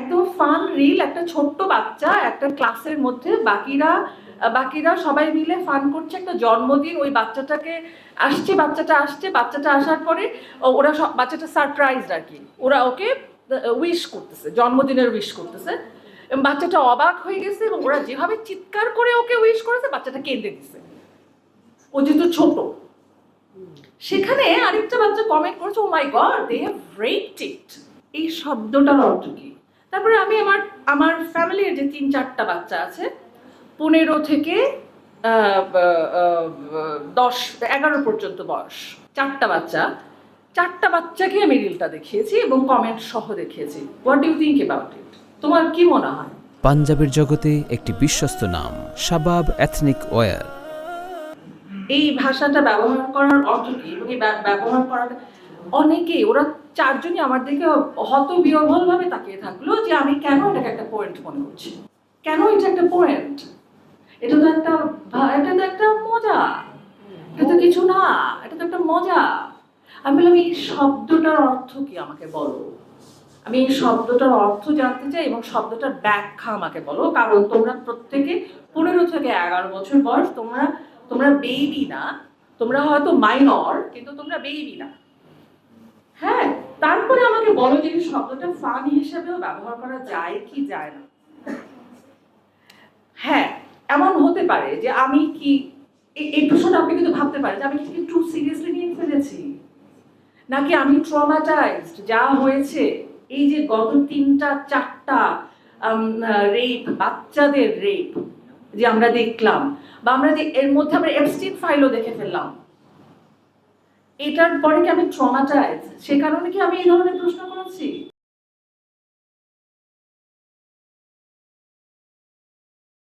একদম fun reel, একটা ছোট্ট বাচ্চা একটা ক্লাসের মধ্যে, বাকিরা সবাই মিলে ফান করছে, একটা জন্মদিন, ওই বাচ্চাটাকে বাচ্চাটা আসার পরে ওরা সব, বাচ্চাটা সারপ্রাইজড আর কি, ওরা ওকে উইশ করতেছে, জন্মদিনের উইশ করতেছে, এবং বাচ্চাটা অবাক হয়ে গেছে, এবং ওরা যেভাবে চিৎকার করে ওকে উইশ করেছে, বাচ্চাটা কেঁদে দিছে, ও যেহেতু ছোট। সেখানে আরেকটা বাচ্চা কমেন্ট করেছে, ও মাই গড, দে হ্যাভ রেপড ইট। এই শব্দটার অর্থ কি? তারপরে আমি আমার ফ্যামিলির যে 3-4টা বাচ্চা আছে, 15 থেকে 10-11 পর্যন্ত বয়স, চারটা বাচ্চাকে আমি রিলটা দেখিয়েছি এবং কমেন্ট সহ দেখিয়েছি। What do you think about it? তোমার কি মনে হয়? পাঞ্জাবের জগতে একটি বিশ্বস্ত নাম, শাবাব এথনিক ওয়্যার। এই ভাষাটা ব্যবহার করার অর্থ কি, এবং এই ব্যবহার করাটা অনেকেই, ওরা 4জনই আমার দিকে হতবিহ্বল ভাবে তাকিয়ে থাকলো যে আমি কেন এটাকে একটা পয়েন্ট মনে করছি, কেন এটা একটা পয়েন্ট, এটা তো একটা মজা, এটা তো কিছু না, এটা তো একটা মজা। আমি বললাম এই শব্দটার অর্থ কি আমাকে বলো, আমি এই শব্দটার অর্থ জানতে চাই এবং শব্দটার ব্যাখ্যা আমাকে বলো, কারণ তোমরা প্রত্যেকে 15 থেকে 11 বছর বয়স, তোমরা বেবি না, তোমরা হয়তো মাইনর, কিন্তু তোমরা বেবি না। হ্যাঁ, তারপরে আমাকে বলো যে এই শব্দটা ফান হিসেবেও ব্যবহার করা যায় কি যায় না। হ্যাঁ, এমন হতে পারে যে আমি কি, এই প্রশ্নটা আপনি কিন্তু ভাবতে পারেন যে আমি কি একটু সিরিয়াসলি নিয়ে ফেলেছি, নাকি আমি ট্রমাটাইজড, যা হয়েছে এই যে গত 3-4টা রেপ, বাচ্চাদের রেপ যে আমরা দেখলাম, বা আমরা যে এর মধ্যে আমরা এপস্টিন ফাইলও দেখে ফেললাম, এটার পরে কি আমি ট্রমাটাইজ, সে কারণে কি আমি এই ধরনের প্রশ্ন করেছি?